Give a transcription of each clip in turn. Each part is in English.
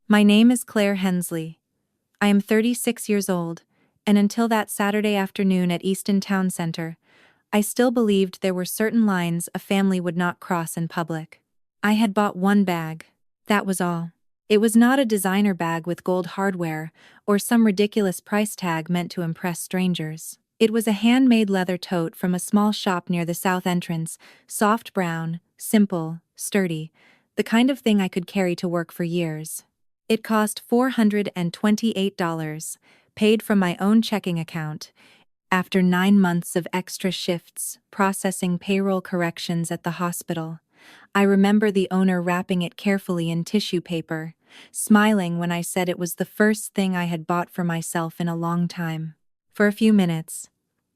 My name is Claire Hensley. I am 36 years old, and until that Saturday afternoon at Easton Town Center, I still believed there were certain lines a family would not cross in public. I had bought one bag. That was all. It was not a designer bag with gold hardware or some ridiculous price tag meant to impress strangers. It was a handmade leather tote from a small shop near the south entrance, soft brown, simple, sturdy, the kind of thing I could carry to work for years. It cost $428, paid from my own checking account, after 9 months of extra shifts processing payroll corrections at the hospital. I remember the owner wrapping it carefully in tissue paper, smiling when I said it was the first thing I had bought for myself in a long time. For a few minutes,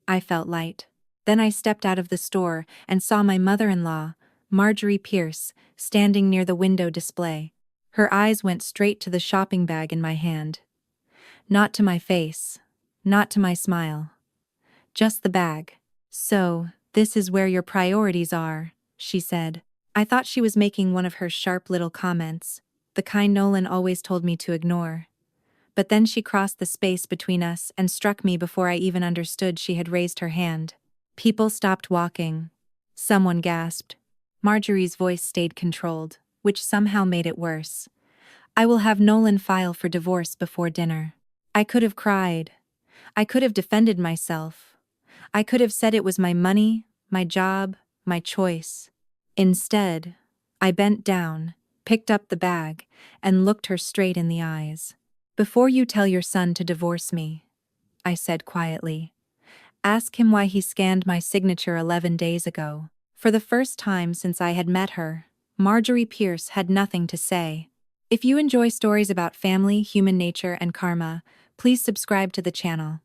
I felt light. Then I stepped out of the store and saw my mother-in-law, Marjorie Pierce, standing near the window display. Her eyes went straight to the shopping bag in my hand. Not to my face, not to my smile. Just the bag. "So, this is where your priorities are," she said. I thought she was making one of her sharp little comments, the kind Nolan always told me to ignore. But then she crossed the space between us and struck me before I even understood she had raised her hand. People stopped walking. Someone gasped. Marjorie's voice stayed controlled, which somehow made it worse. "I will have Nolan file for divorce before dinner." I could have cried. I could have defended myself. I could have said it was my money, my job, my choice. Instead, I bent down, picked up the bag, and looked her straight in the eyes. "Before you tell your son to divorce me," I said quietly, "ask him why he scanned my signature 11 days ago." For the first time since I had met her, Marjorie Pierce had nothing to say. If you enjoy stories about family, human nature, and karma, please subscribe to the channel.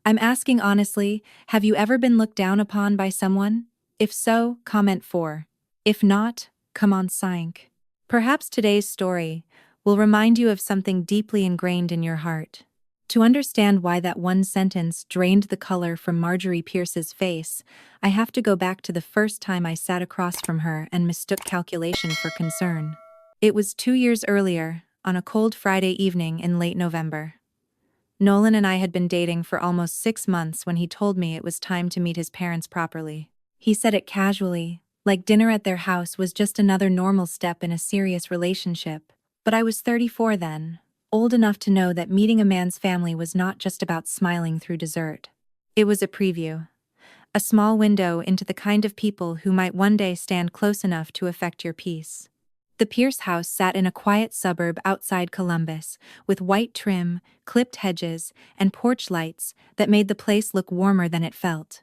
I'm asking honestly, have you ever been looked down upon by someone? If so, comment 4. If not, come on Sync. Perhaps today's story will remind you of something deeply ingrained in your heart. To understand why that one sentence drained the color from Marjorie Pierce's face, I have to go back to the first time I sat across from her and mistook calculation for concern. It was 2 years earlier, on a cold Friday evening in late November. Nolan and I had been dating for almost 6 months when he told me it was time to meet his parents properly. He said it casually, like dinner at their house was just another normal step in a serious relationship. But I was 34 then, old enough to know that meeting a man's family was not just about smiling through dessert. It was a preview. A small window into the kind of people who might one day stand close enough to affect your peace. The Pierce house sat in a quiet suburb outside Columbus, with white trim, clipped hedges, and porch lights that made the place look warmer than it felt.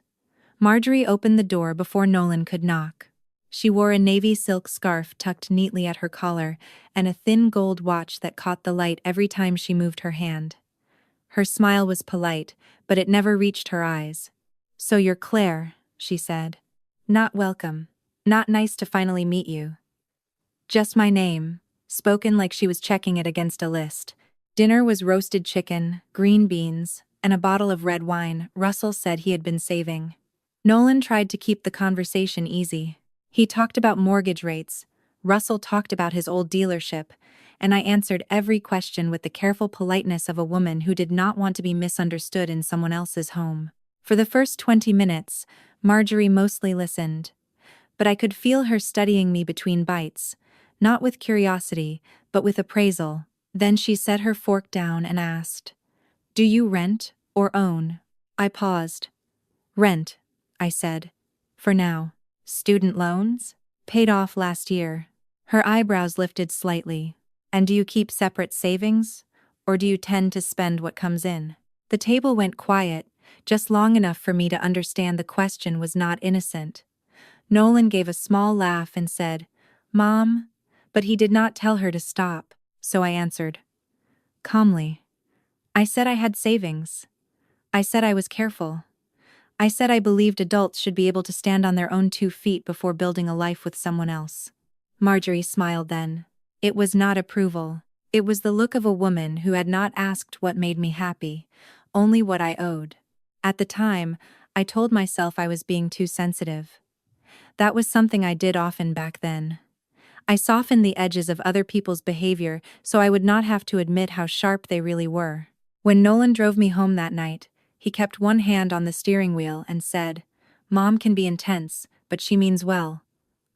Marjorie opened the door before Nolan could knock. She wore a navy silk scarf tucked neatly at her collar and a thin gold watch that caught the light every time she moved her hand. Her smile was polite, but it never reached her eyes. "So you're Claire," she said. "Not welcome. Not nice to finally meet you." Just my name, spoken like she was checking it against a list. Dinner was roasted chicken, green beans, and a bottle of red wine Russell said he had been saving. Nolan tried to keep the conversation easy. He talked about mortgage rates, Russell talked about his old dealership, and I answered every question with the careful politeness of a woman who did not want to be misunderstood in someone else's home. For the first 20 minutes, Marjorie mostly listened. But I could feel her studying me between bites, not with curiosity, but with appraisal. Then she set her fork down and asked, "Do you rent or own?" I paused. "Rent," I said. "For now." "Student loans?" "Paid off last year." Her eyebrows lifted slightly. "And do you keep separate savings? Or do you tend to spend what comes in?" The table went quiet, just long enough for me to understand the question was not innocent. Nolan gave a small laugh and said, "Mom," but he did not tell her to stop, so I answered calmly. "I said I had savings. I said I was careful. I said I believed adults should be able to stand on their own 2 feet before building a life with someone else." Marjorie smiled then. It was not approval. It was the look of a woman who had not asked what made me happy, only what I owed. At the time, I told myself I was being too sensitive. That was something I did often back then. I softened the edges of other people's behavior so I would not have to admit how sharp they really were. When Nolan drove me home that night, he kept one hand on the steering wheel and said, "Mom can be intense, but she means well."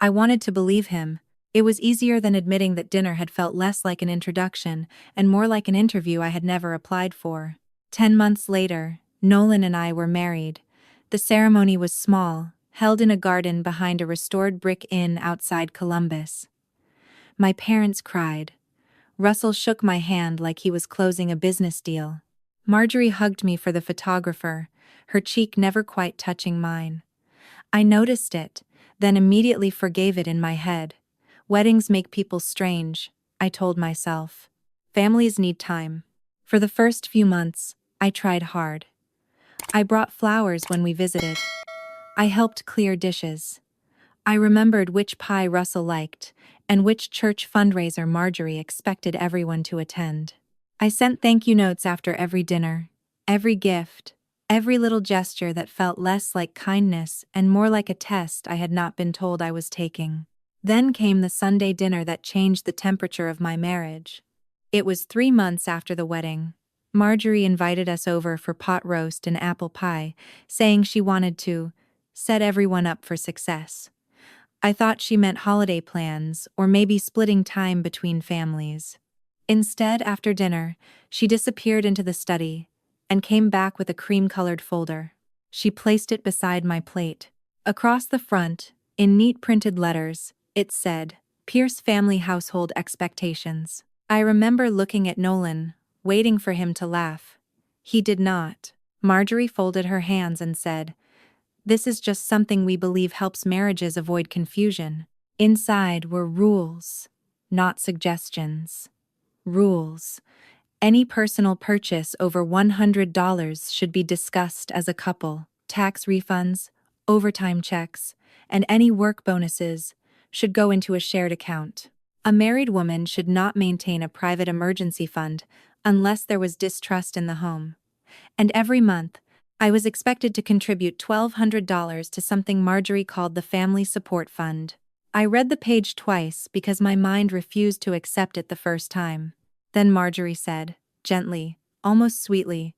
I wanted to believe him. It was easier than admitting that dinner had felt less like an introduction and more like an interview I had never applied for. 10 months later, Nolan and I were married. The ceremony was small, held in a garden behind a restored brick inn outside Columbus. My parents cried. Russell shook my hand like he was closing a business deal. Marjorie hugged me for the photographer, her cheek never quite touching mine. I noticed it, then immediately forgave it in my head. Weddings make people strange, I told myself. Families need time. For the first few months, I tried hard. I brought flowers when we visited. I helped clear dishes. I remembered which pie Russell liked and which church fundraiser Marjorie expected everyone to attend. I sent thank you notes after every dinner, every gift, every little gesture that felt less like kindness and more like a test I had not been told I was taking. Then came the Sunday dinner that changed the temperature of my marriage. It was 3 months after the wedding. Marjorie invited us over for pot roast and apple pie, saying she wanted to set everyone up for success. I thought she meant holiday plans or maybe splitting time between families. Instead, after dinner, she disappeared into the study and came back with a cream-colored folder. She placed it beside my plate. Across the front, in neat printed letters, it said, "Pierce Family Household Expectations." I remember looking at Nolan, waiting for him to laugh. He did not. Marjorie folded her hands and said, "This is just something we believe helps marriages avoid confusion." Inside were rules, not suggestions. Rules. Any personal purchase over $100 should be discussed as a couple. Tax refunds, overtime checks, and any work bonuses should go into a shared account. A married woman should not maintain a private emergency fund unless there was distrust in the home. And every month, I was expected to contribute $1,200 to something Marjorie called the Family Support Fund. I read the page twice because my mind refused to accept it the first time. Then Marjorie said, gently, almost sweetly,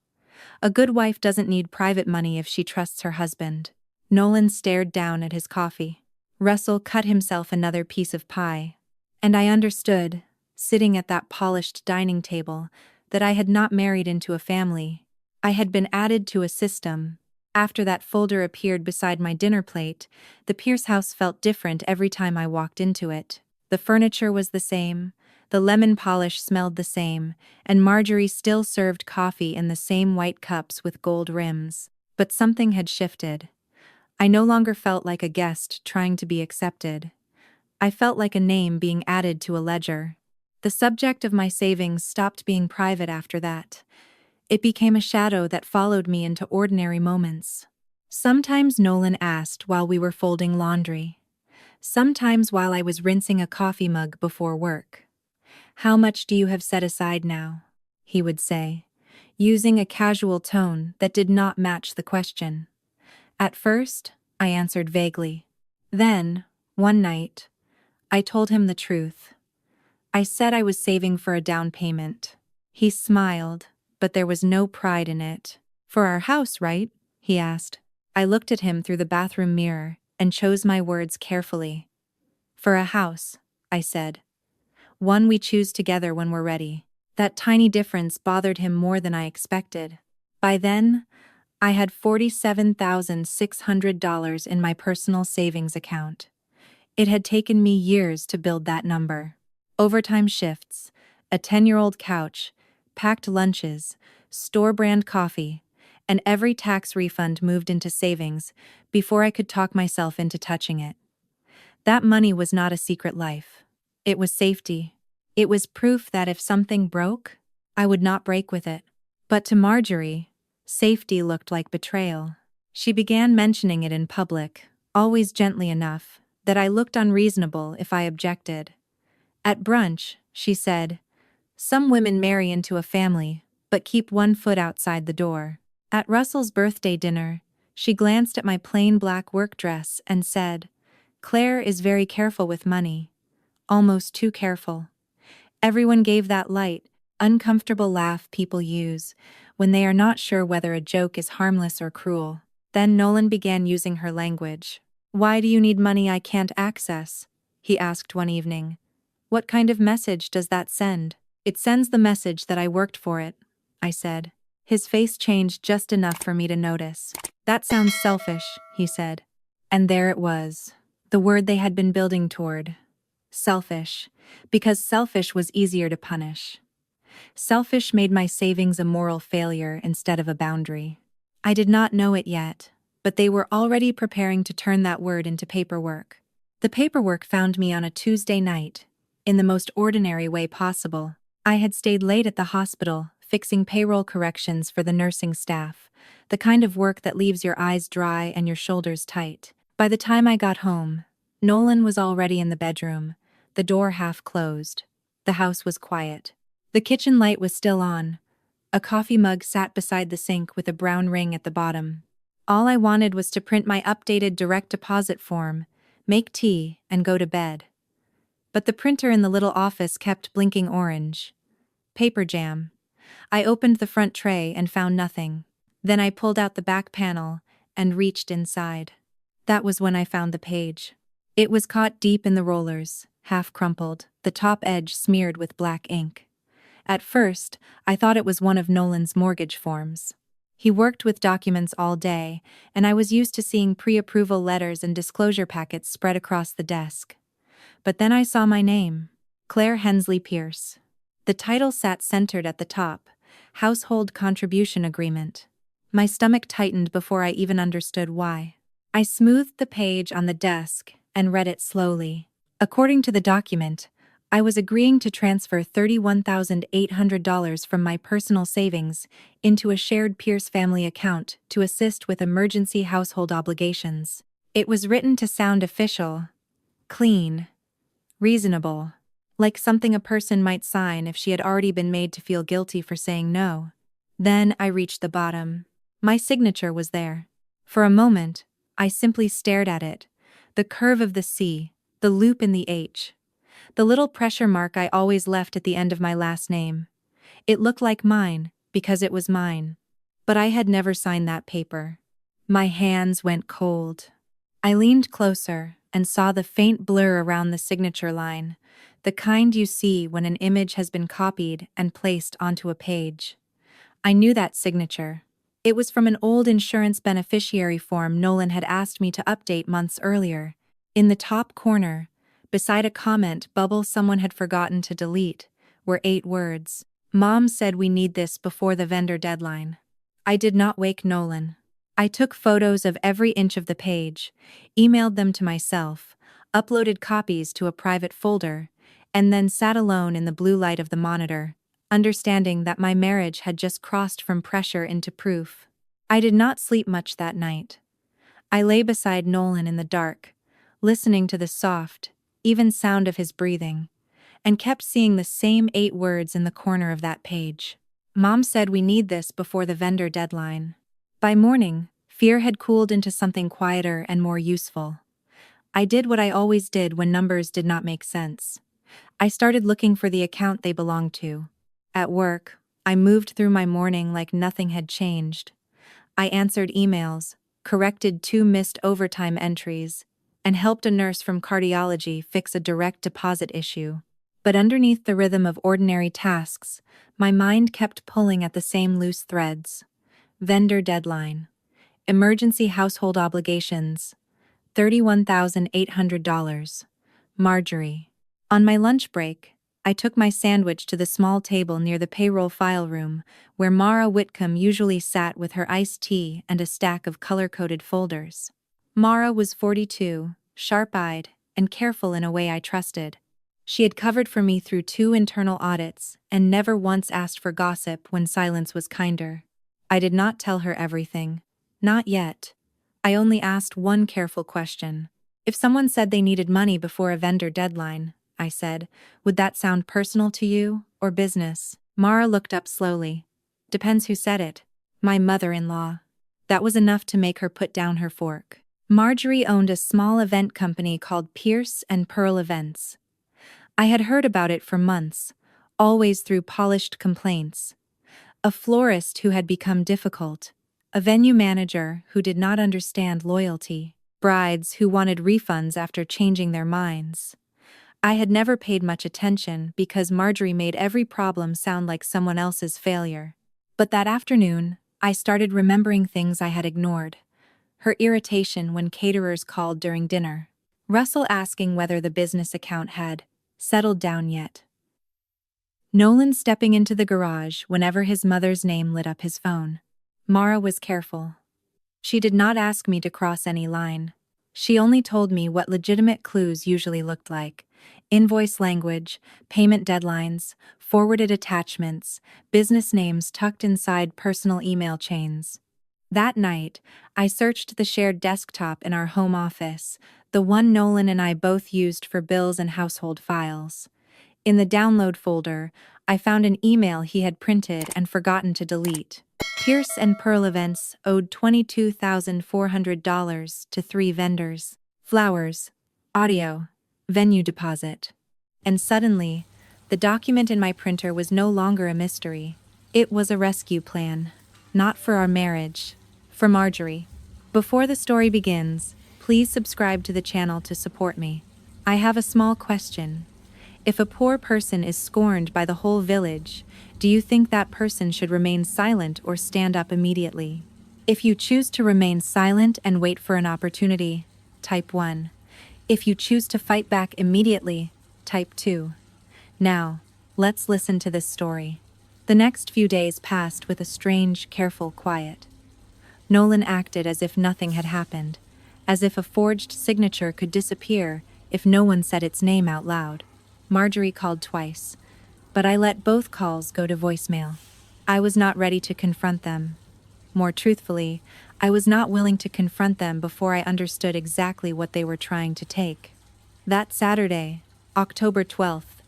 "A good wife doesn't need private money if she trusts her husband." Nolan stared down at his coffee. Russell cut himself another piece of pie. And I understood, sitting at that polished dining table, that I had not married into a family. I had been added to a system. After that folder appeared beside my dinner plate, the Pierce house felt different every time I walked into it. The furniture was the same, the lemon polish smelled the same, and Marjorie still served coffee in the same white cups with gold rims. But something had shifted. I no longer felt like a guest trying to be accepted. I felt like a name being added to a ledger. The subject of my savings stopped being private after that. It became a shadow that followed me into ordinary moments. Sometimes Nolan asked while we were folding laundry. Sometimes while I was rinsing a coffee mug before work. "How much do you have set aside now?" he would say, using a casual tone that did not match the question. At first, I answered vaguely. Then, one night, I told him the truth. I said I was saving for a down payment. He smiled, but there was no pride in it. "For our house, right?" he asked. I looked at him through the bathroom mirror and chose my words carefully. "For a house," I said. "One we choose together when we're ready." That tiny difference bothered him more than I expected. By then, I had $47,600 in my personal savings account. It had taken me years to build that number. Overtime shifts, a 10-year-old couch, packed lunches, store-brand coffee, and every tax refund moved into savings before I could talk myself into touching it. That money was not a secret life. It was safety. It was proof that if something broke, I would not break with it. But to Marjorie, safety looked like betrayal. She began mentioning it in public, always gently enough, that I looked unreasonable if I objected. At brunch, she said, "Some women marry into a family, but keep one foot outside the door." At Russell's birthday dinner, she glanced at my plain black work dress and said, "Claire is very careful with money. almost too careful. Everyone gave that light, uncomfortable laugh people use when they are not sure whether a joke is harmless or cruel. Then Nolan began using her language. "Why do you need money I can't access?" he asked one evening. "What kind of message does that send?" "It sends the message that I worked for it," I said. His face changed just enough for me to notice. "That sounds selfish," he said. And there it was, the word they had been building toward. Selfish, because selfish was easier to punish. Selfish made my savings a moral failure instead of a boundary. I did not know it yet, but they were already preparing to turn that word into paperwork. The paperwork found me on a Tuesday night, in the most ordinary way possible. I had stayed late at the hospital, fixing payroll corrections for the nursing staff, the kind of work that leaves your eyes dry and your shoulders tight. By the time I got home, Nolan was already in the bedroom, the door half closed. The house was quiet. The kitchen light was still on. A coffee mug sat beside the sink with a brown ring at the bottom. All I wanted was to print my updated direct deposit form, make tea, and go to bed. But the printer in the little office kept blinking orange. Paper jam. I opened the front tray and found nothing. Then I pulled out the back panel and reached inside. That was when I found the page. It was caught deep in the rollers, half crumpled, the top edge smeared with black ink. At first, I thought it was one of Nolan's mortgage forms. He worked with documents all day, and I was used to seeing pre-approval letters and disclosure packets spread across the desk. But then I saw my name, Claire Hensley Pierce. The title sat centered at the top, Household Contribution Agreement. My stomach tightened before I even understood why. I smoothed the page on the desk and read it slowly. According to the document, I was agreeing to transfer $31,800 from my personal savings into a shared Pierce family account to assist with emergency household obligations. It was written to sound official, clean, reasonable, like something a person might sign if she had already been made to feel guilty for saying no. Then I reached the bottom. My signature was there. For a moment, I simply stared at it. The curve of the C, the loop in the H. The little pressure mark I always left at the end of my last name. It looked like mine, because it was mine. But I had never signed that paper. My hands went cold. I leaned closer and saw the faint blur around the signature line, the kind you see when an image has been copied and placed onto a page. I knew that signature. It was from an old insurance beneficiary form Nolan had asked me to update months earlier. In the top corner, beside a comment bubble someone had forgotten to delete, were 8 words. "Mom said we need this before the vendor deadline." I did not wake Nolan. I took photos of every inch of the page, emailed them to myself, uploaded copies to a private folder, and then sat alone in the blue light of the monitor, understanding that my marriage had just crossed from pressure into proof. I did not sleep much that night. I lay beside Nolan in the dark, listening to the soft, even sound of his breathing, and kept seeing the same 8 words in the corner of that page. "Mom said we need this before the vendor deadline." By morning, fear had cooled into something quieter and more useful. I did what I always did when numbers did not make sense. I started looking for the account they belonged to. At work, I moved through my morning like nothing had changed. I answered emails, corrected 2 missed overtime entries, and helped a nurse from cardiology fix a direct deposit issue. But underneath the rhythm of ordinary tasks, my mind kept pulling at the same loose threads. Vendor deadline. Emergency household obligations. $31,800. Marjorie. On my lunch break, I took my sandwich to the small table near the payroll file room, where Mara Whitcomb usually sat with her iced tea and a stack of color-coded folders. Mara was 42, sharp-eyed, and careful in a way I trusted. She had covered for me through 2 internal audits and never once asked for gossip when silence was kinder. I did not tell her everything. Not yet. I only asked one careful question. "If someone said they needed money before a vendor deadline," I said, "would that sound personal to you, or business?" Mara looked up slowly. "Depends who said it." "My mother-in-law." That was enough to make her put down her fork. Marjorie owned a small event company called Pierce and Pearl Events. I had heard about it for months, always through polished complaints. A florist who had become difficult, a venue manager who did not understand loyalty, brides who wanted refunds after changing their minds. I had never paid much attention because Marjorie made every problem sound like someone else's failure. But that afternoon, I started remembering things I had ignored. Her irritation when caterers called during dinner. Russell asking whether the business account had settled down yet. Nolan stepping into the garage whenever his mother's name lit up his phone. Mara was careful. She did not ask me to cross any line. She only told me what legitimate clues usually looked like: invoice language, payment deadlines, forwarded attachments, business names tucked inside personal email chains. That night, I searched the shared desktop in our home office, the one Nolan and I both used for bills and household files. In the download folder, I found an email he had printed and forgotten to delete. Pierce and Pearl Events owed $22,400 to 3 vendors. Flowers, audio, venue deposit. And suddenly, the document in my printer was no longer a mystery. It was a rescue plan. Not for our marriage, for Marjorie. Before the story begins, please subscribe to the channel to support me. I have a small question. If a poor person is scorned by the whole village, do you think that person should remain silent or stand up immediately? If you choose to remain silent and wait for an opportunity, type 1. If you choose to fight back immediately, type 2. Now, let's listen to this story. The next few days passed with a strange, careful quiet. Nolan acted as if nothing had happened, as if a forged signature could disappear if no one said its name out loud. Marjorie called twice, but I let both calls go to voicemail. I was not ready to confront them. More truthfully, I was not willing to confront them before I understood exactly what they were trying to take. That Saturday, October 12th,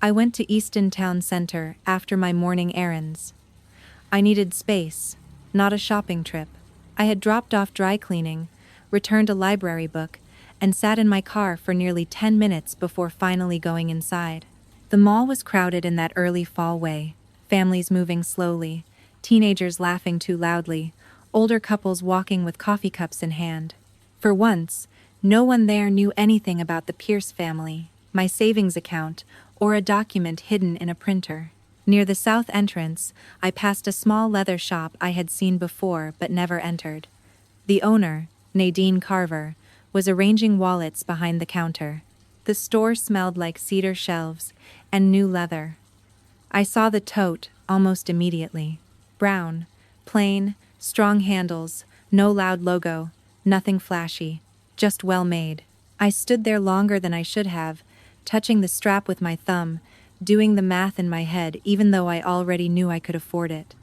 I went to Easton Town Center after my morning errands. I needed space, not a shopping trip. I had dropped off dry cleaning, returned a library book, and sat in my car for nearly 10 minutes before finally going inside. The mall was crowded in that early fall way, families moving slowly, teenagers laughing too loudly, older couples walking with coffee cups in hand. For once, no one there knew anything about the Pierce family, my savings account, or a document hidden in a printer. Near the south entrance, I passed a small leather shop I had seen before but never entered. The owner, Nadine Carver, was arranging wallets behind the counter. The store smelled like cedar shelves and new leather. I saw the tote almost immediately. Brown, plain, strong handles, no loud logo, nothing flashy, just well made. I stood there longer than I should have, touching the strap with my thumb, doing the math in my head even though I already knew I could afford it.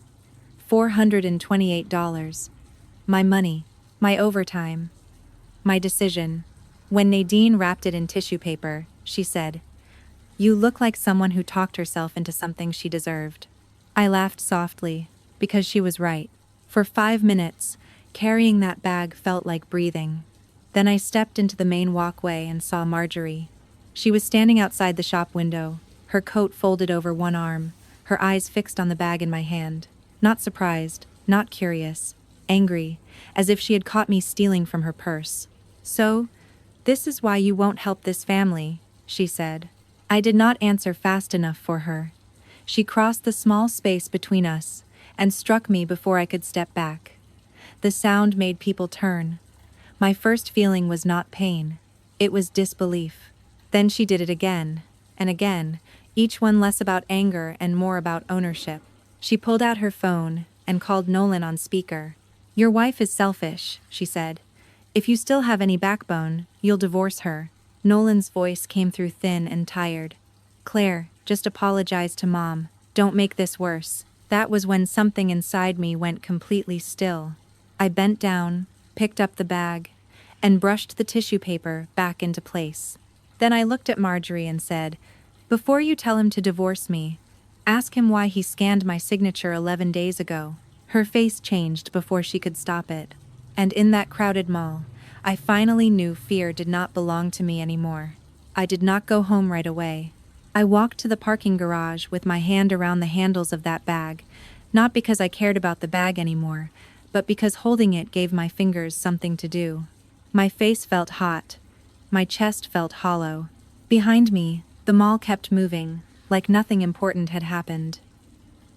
$428. My money, my overtime. My decision. When Nadine wrapped it in tissue paper, she said, "You look like someone who talked herself into something she deserved." I laughed softly, because she was right. For 5 minutes, carrying that bag felt like breathing. Then I stepped into the main walkway and saw Marjorie. She was standing outside the shop window, her coat folded over one arm, her eyes fixed on the bag in my hand. Not surprised, not curious, angry, as if she had caught me stealing from her purse. "So, this is why you won't help this family," she said. I did not answer fast enough for her. She crossed the small space between us and struck me before I could step back. The sound made people turn. My first feeling was not pain. It was disbelief. Then she did it again, and again, each one less about anger and more about ownership. She pulled out her phone and called Nolan on speaker. "Your wife is selfish," she said. "If you still have any backbone, you'll divorce her." Nolan's voice came through thin and tired. "Claire, just apologize to Mom. Don't make this worse." That was when something inside me went completely still. I bent down, picked up the bag, and brushed the tissue paper back into place. Then I looked at Marjorie and said, "Before you tell him to divorce me, ask him why he scanned my signature 11 days ago." Her face changed before she could stop it. And in that crowded mall, I finally knew fear did not belong to me anymore. I did not go home right away. I walked to the parking garage with my hand around the handles of that bag, not because I cared about the bag anymore, but because holding it gave my fingers something to do. My face felt hot. My chest felt hollow. Behind me, the mall kept moving, like nothing important had happened.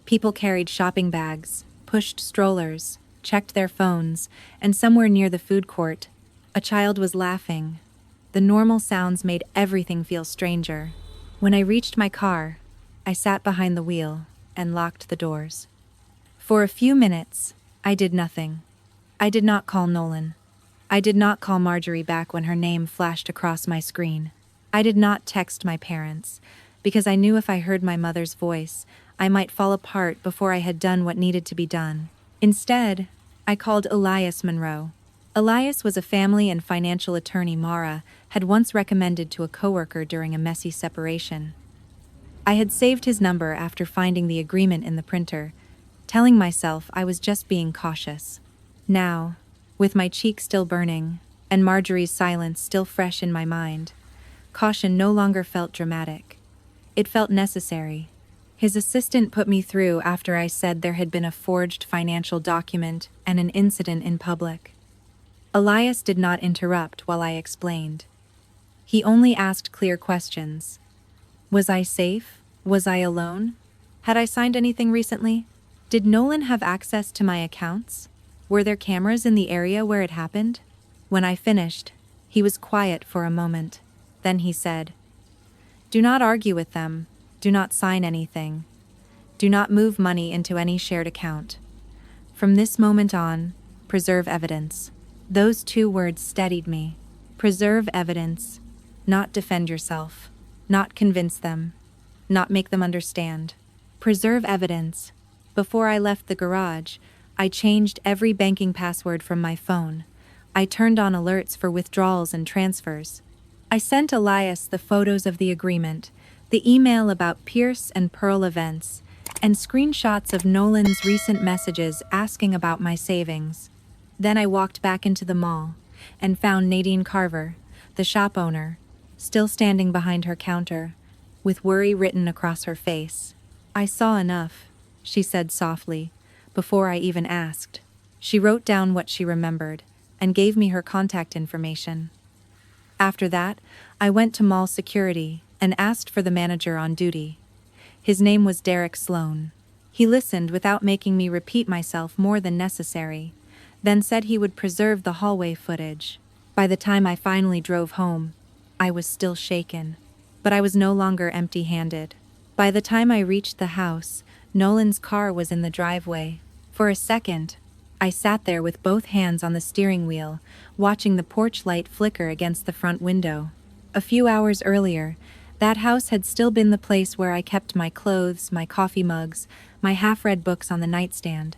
People carried shopping bags, pushed strollers, checked their phones, and somewhere near the food court, a child was laughing. The normal sounds made everything feel stranger. When I reached my car, I sat behind the wheel and locked the doors. For a few minutes, I did nothing. I did not call Nolan. I did not call Marjorie back when her name flashed across my screen. I did not text my parents, because I knew if I heard my mother's voice, I might fall apart before I had done what needed to be done. Instead, I called Elias Monroe. Elias was a family and financial attorney Mara had once recommended to a coworker during a messy separation. I had saved his number after finding the agreement in the printer, telling myself I was just being cautious. Now, with my cheek still burning, and Marjorie's silence still fresh in my mind, caution no longer felt dramatic. It felt necessary. His assistant put me through after I said there had been a forged financial document and an incident in public. Elias did not interrupt while I explained. He only asked clear questions. Was I safe? Was I alone? Had I signed anything recently? Did Nolan have access to my accounts? Were there cameras in the area where it happened? When I finished, he was quiet for a moment. Then he said, "Do not argue with them. Do not sign anything. Do not move money into any shared account. From this moment on, preserve evidence." Those 2 words steadied me. Preserve evidence, not defend yourself, not convince them, not make them understand. Preserve evidence. Before I left the garage, I changed every banking password from my phone. I turned on alerts for withdrawals and transfers. I sent Elias the photos of the agreement, the email about Pierce and Pearl events, and screenshots of Nolan's recent messages asking about my savings. Then I walked back into the mall and found Nadine Carver, the shop owner, still standing behind her counter, with worry written across her face. "I saw enough," she said softly, before I even asked. She wrote down what she remembered and gave me her contact information. After that, I went to mall security and asked for the manager on duty. His name was Derek Sloan. He listened without making me repeat myself more than necessary, then said he would preserve the hallway footage. By the time I finally drove home, I was still shaken, but I was no longer empty-handed. By the time I reached the house, Nolan's car was in the driveway. For a second, I sat there with both hands on the steering wheel, watching the porch light flicker against the front window. A few hours earlier, that house had still been the place where I kept my clothes, my coffee mugs, my half-read books on the nightstand.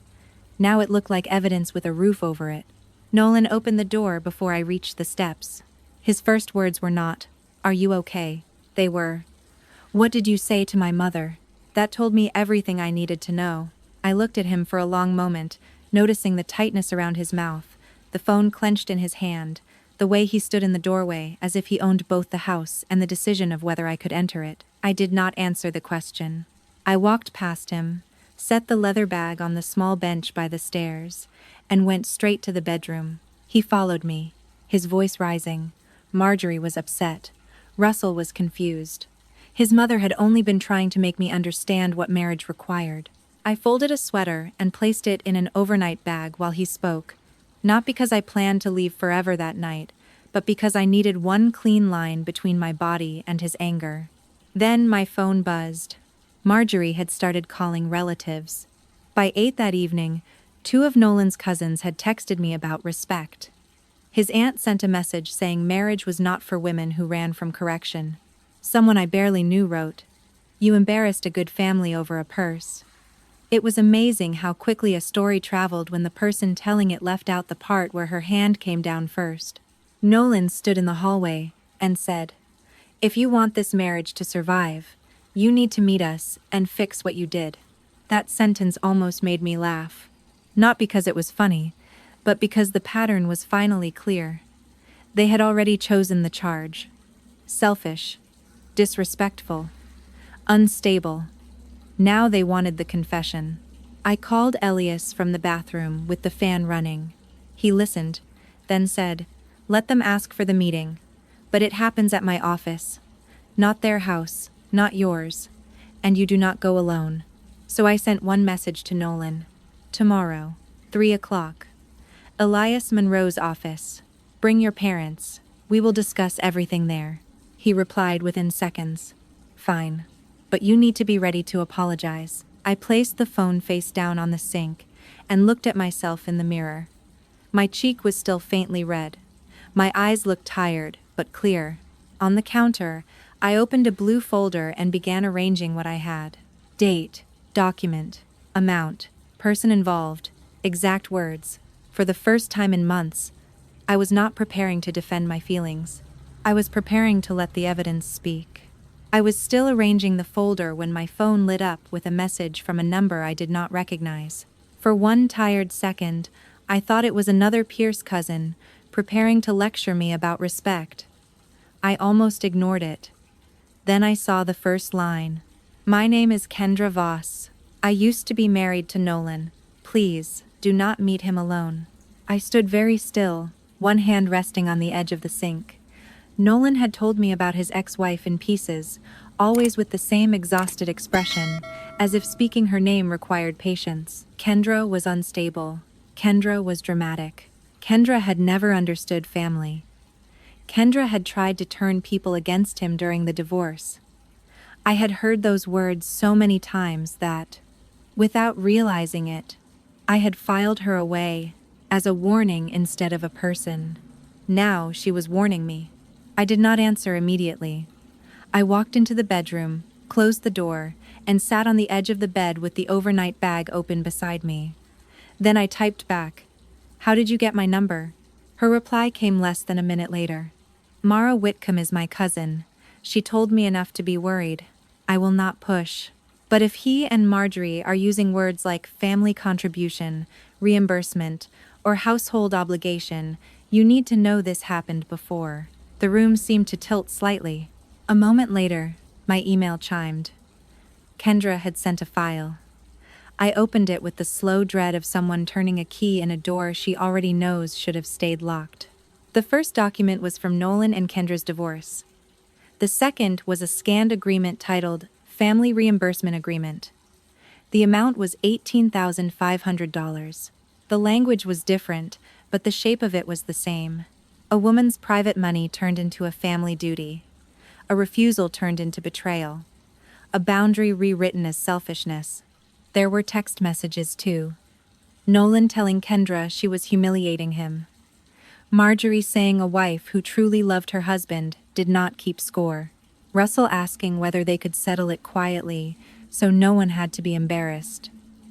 Now it looked like evidence with a roof over it. Nolan opened the door before I reached the steps. His first words were not, "Are you okay?" They were, "What did you say to my mother?" That told me everything I needed to know. I looked at him for a long moment, noticing the tightness around his mouth, the phone clenched in his hand, the way he stood in the doorway as if he owned both the house and the decision of whether I could enter it. I did not answer the question. I walked past him, set the leather bag on the small bench by the stairs, and went straight to the bedroom. He followed me, his voice rising. Marjorie was upset. Russell was confused. His mother had only been trying to make me understand what marriage required. I folded a sweater and placed it in an overnight bag while he spoke, not because I planned to leave forever that night, but because I needed one clean line between my body and his anger. Then my phone buzzed. Marjorie had started calling relatives. By 8 that evening, 2 of Nolan's cousins had texted me about respect. His aunt sent a message saying marriage was not for women who ran from correction. Someone I barely knew wrote, "You embarrassed a good family over a purse." It was amazing how quickly a story traveled when the person telling it left out the part where her hand came down first. Nolan stood in the hallway and said, "If you want this marriage to survive, you need to meet us and fix what you did." That sentence almost made me laugh. Not because it was funny, but because the pattern was finally clear. They had already chosen the charge. Selfish, disrespectful, Unstable. Now they wanted the confession. I called Elias from the bathroom with the fan running. He listened, then said, "Let them ask for the meeting. But it happens at my office. Not their house, not yours. And you do not go alone." So I sent one message to Nolan. "Tomorrow, 3 o'clock. Elias Monroe's office. Bring your parents. We will discuss everything there." He replied within seconds. "Fine. But you need to be ready to apologize." I placed the phone face down on the sink and looked at myself in the mirror. My cheek was still faintly red. My eyes looked tired, but clear. On the counter, I opened a blue folder and began arranging what I had. Date, document, amount, person involved, exact words. For the first time in months, I was not preparing to defend my feelings. I was preparing to let the evidence speak. I was still arranging the folder when my phone lit up with a message from a number I did not recognize. For one tired second, I thought it was another Pierce cousin, preparing to lecture me about respect. I almost ignored it. Then I saw the first line. "My name is Kendra Voss. I used to be married to Nolan. Please, do not meet him alone." I stood very still, one hand resting on the edge of the sink. Nolan had told me about his ex-wife in pieces, always with the same exhausted expression, as if speaking her name required patience. Kendra was unstable. Kendra was dramatic. Kendra had never understood family. Kendra had tried to turn people against him during the divorce. I had heard those words so many times that, without realizing it, I had filed her away as a warning instead of a person. Now she was warning me. I did not answer immediately. I walked into the bedroom, closed the door, and sat on the edge of the bed with the overnight bag open beside me. Then I typed back, "How did you get my number?" Her reply came less than a minute later. "Mara Whitcomb is my cousin. She told me enough to be worried. I will not push. But if he and Marjorie are using words like family contribution, reimbursement, or household obligation, you need to know this happened before." The room seemed to tilt slightly. A moment later, my email chimed. Kendra had sent a file. I opened it with the slow dread of someone turning a key in a door she already knows should have stayed locked. The first document was from Nolan and Kendra's divorce. The second was a scanned agreement titled Family Reimbursement Agreement. The amount was $18,500. The language was different, but the shape of it was the same. A woman's private money turned into a family duty. A refusal turned into betrayal. A boundary rewritten as selfishness. There were text messages too. Nolan telling Kendra she was humiliating him. Marjorie saying a wife who truly loved her husband did not keep score. Russell asking whether they could settle it quietly so no one had to be embarrassed.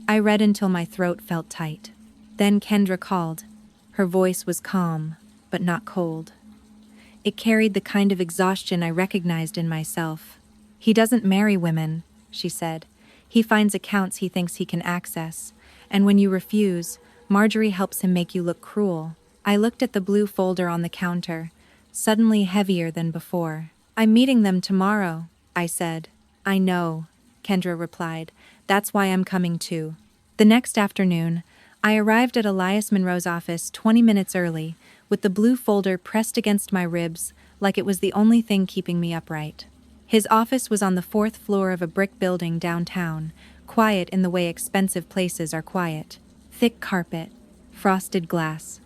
I read until my throat felt tight. Then Kendra called. Her voice was calm, but not cold. It carried the kind of exhaustion I recognized in myself. "He doesn't marry women," she said. "He finds accounts he thinks he can access, and when you refuse, Marjorie helps him make you look cruel." I looked at the blue folder on the counter, suddenly heavier than before. "I'm meeting them tomorrow," I said. "I know," Kendra replied. "That's why I'm coming too." The next afternoon, I arrived at Elias Monroe's office 20 minutes early, with the blue folder pressed against my ribs like it was the only thing keeping me upright. His office was on the 4th floor of a brick building downtown, quiet in the way expensive places are quiet. Thick carpet, frosted glass.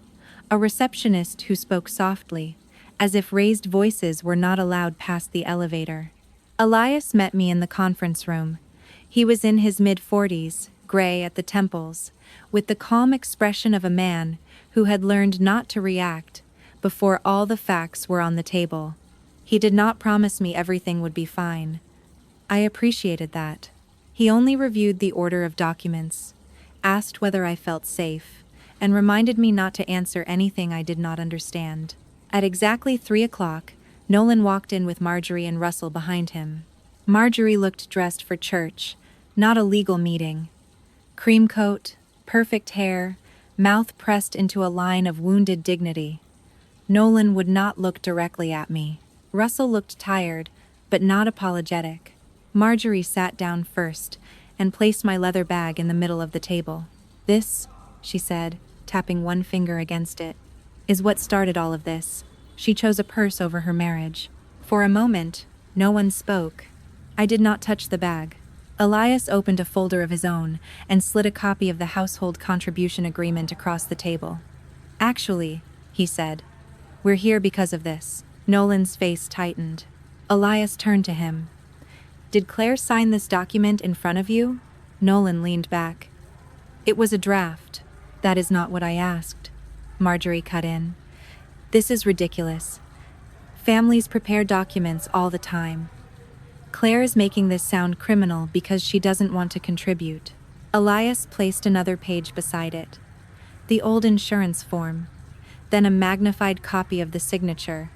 A receptionist who spoke softly, as if raised voices were not allowed past the elevator. Elias met me in the conference room. He was in his mid-40s, gray at the temples, with the calm expression of a man who had learned not to react before all the facts were on the table. He did not promise me everything would be fine. I appreciated that. He only reviewed the order of documents, asked whether I felt safe, and reminded me not to answer anything I did not understand. At exactly 3 o'clock, Nolan walked in with Marjorie and Russell behind him. Marjorie looked dressed for church, not a legal meeting. Cream coat, perfect hair, mouth pressed into a line of wounded dignity. Nolan would not look directly at me. Russell looked tired, but not apologetic. Marjorie sat down first and placed my leather bag in the middle of the table. "This," she said, tapping one finger against it, "is what started all of this." She chose a purse over her marriage. For a moment, no one spoke. I did not touch the bag. Elias opened a folder of his own and slid a copy of the household contribution agreement across the table. "Actually," he said, "we're here because of this." Nolan's face tightened. Elias turned to him. "Did Claire sign this document in front of you?" Nolan leaned back. "It was a draft. That is not what I asked." Marjorie cut in. "This is ridiculous. Families prepare documents all the time. Claire is making this sound criminal because she doesn't want to contribute." Elias placed another page beside it. The old insurance form, then a magnified copy of the signature,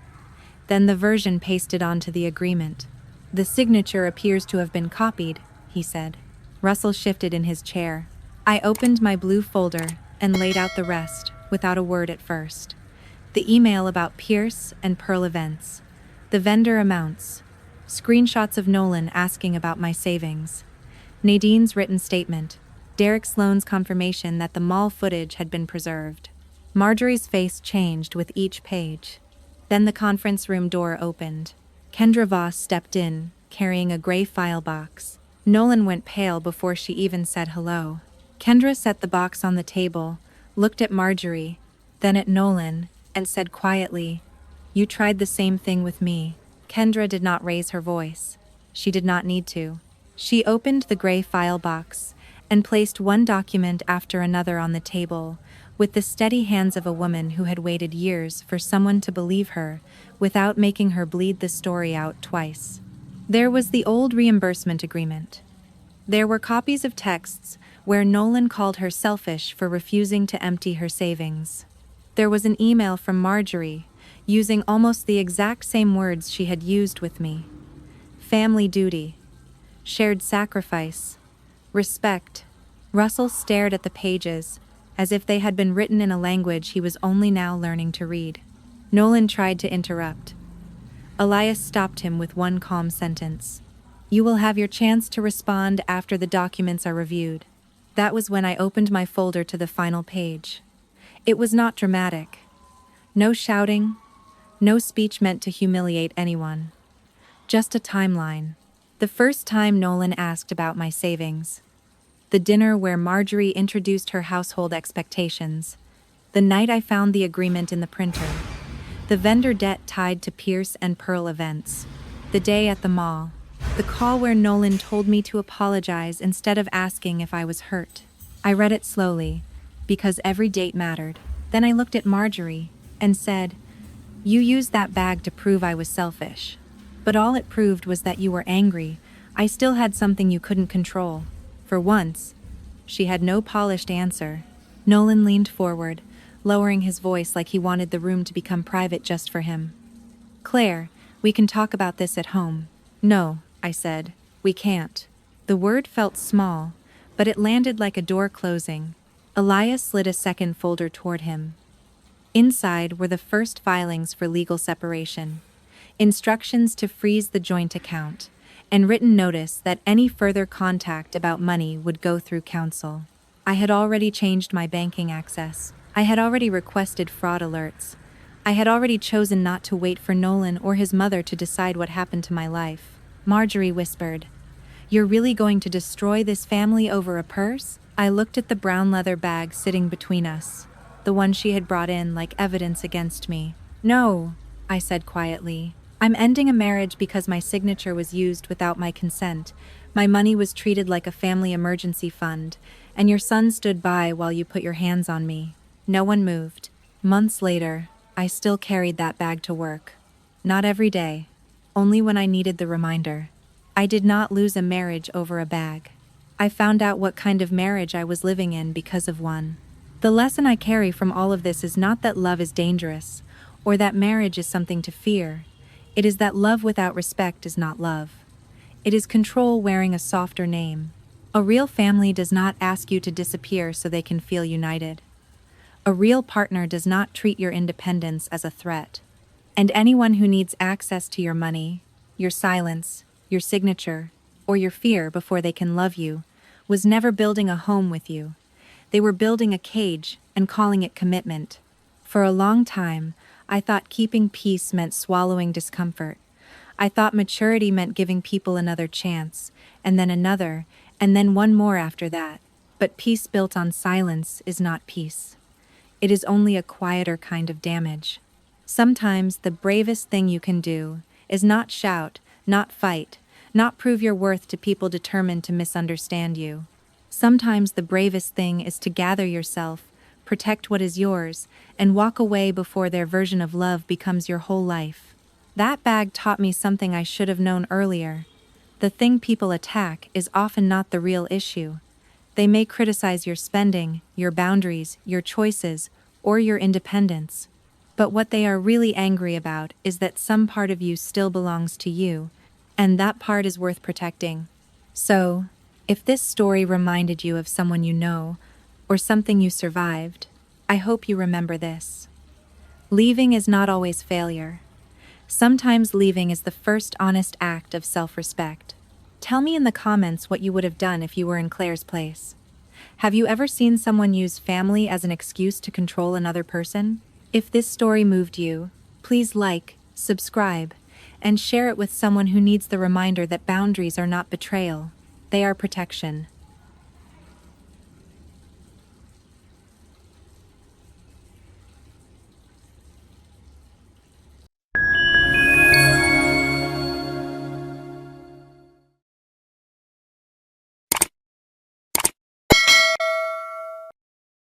then the version pasted onto the agreement. "The signature appears to have been copied," he said. Russell shifted in his chair. I opened my blue folder and laid out the rest, without a word at first. The email about Pierce and Pearl events, the vendor amounts, screenshots of Nolan asking about my savings, Nadine's written statement, Derek Sloan's confirmation that the mall footage had been preserved. Marjorie's face changed with each page. Then the conference room door opened. Kendra Voss stepped in, carrying a gray file box. Nolan went pale before she even said hello. Kendra set the box on the table, looked at Marjorie, then at Nolan, and said quietly, "You tried the same thing with me." Kendra did not raise her voice. She did not need to. She opened the gray file box and placed one document after another on the table, with the steady hands of a woman who had waited years for someone to believe her without making her bleed the story out twice. There was the old reimbursement agreement. There were copies of texts where Nolan called her selfish for refusing to empty her savings. There was an email from Marjorie, using almost the exact same words she had used with me. Family duty, shared sacrifice, respect. Russell stared at the pages, as if they had been written in a language he was only now learning to read. Nolan tried to interrupt. Elias stopped him with one calm sentence. "You will have your chance to respond after the documents are reviewed." That was when I opened my folder to the final page. It was not dramatic. No shouting, no speech meant to humiliate anyone. Just a timeline. The first time Nolan asked about my savings. The dinner where Marjorie introduced her household expectations. The night I found the agreement in the printer. The vendor debt tied to Pierce and Pearl events. The day at the mall. The call where Nolan told me to apologize instead of asking if I was hurt. I read it slowly, because every date mattered. Then I looked at Marjorie and said, "You used that bag to prove I was selfish. But all it proved was that you were angry. I still had something you couldn't control." For once, she had no polished answer. Nolan leaned forward, lowering his voice like he wanted the room to become private just for him. "Claire, we can talk about this at home." "No," I said, "we can't." The word felt small, but it landed like a door closing. Elias slid a second folder toward him. Inside were the first filings for legal separation, instructions to freeze the joint account, and written notice that any further contact about money would go through counsel. I had already changed my banking access. I had already requested fraud alerts. I had already chosen not to wait for Nolan or his mother to decide what happened to my life. Marjorie whispered, "You're really going to destroy this family over a purse?" I looked at the brown leather bag sitting between us, the one she had brought in like evidence against me. "No," I said quietly. "I'm ending a marriage because my signature was used without my consent. My money was treated like a family emergency fund, and your son stood by while you put your hands on me." No one moved. Months later, I still carried that bag to work. Not every day, only when I needed the reminder. I did not lose a marriage over a bag. I found out what kind of marriage I was living in because of one. The lesson I carry from all of this is not that love is dangerous, or that marriage is something to fear. It is that love without respect is not love. It is control wearing a softer name. A real family does not ask you to disappear so they can feel united. A real partner does not treat your independence as a threat. And anyone who needs access to your money, your silence, your signature, or your fear before they can love you, was never building a home with you. They were building a cage and calling it commitment. For a long time, I thought keeping peace meant swallowing discomfort. I thought maturity meant giving people another chance, and then another, and then one more after that. But peace built on silence is not peace. It is only a quieter kind of damage. Sometimes the bravest thing you can do is not shout, not fight, not prove your worth to people determined to misunderstand you. Sometimes the bravest thing is to gather yourself, protect what is yours, and walk away before their version of love becomes your whole life. That bag taught me something I should have known earlier. The thing people attack is often not the real issue. They may criticize your spending, your boundaries, your choices, or your independence. But what they are really angry about is that some part of you still belongs to you, and that part is worth protecting. So, if this story reminded you of someone you know, or something you survived, I hope you remember this. Leaving is not always failure. Sometimes leaving is the first honest act of self-respect. Tell me in the comments what you would have done if you were in Claire's place. Have you ever seen someone use family as an excuse to control another person? If this story moved you, please like, subscribe, and share it with someone who needs the reminder that boundaries are not betrayal, they are protection.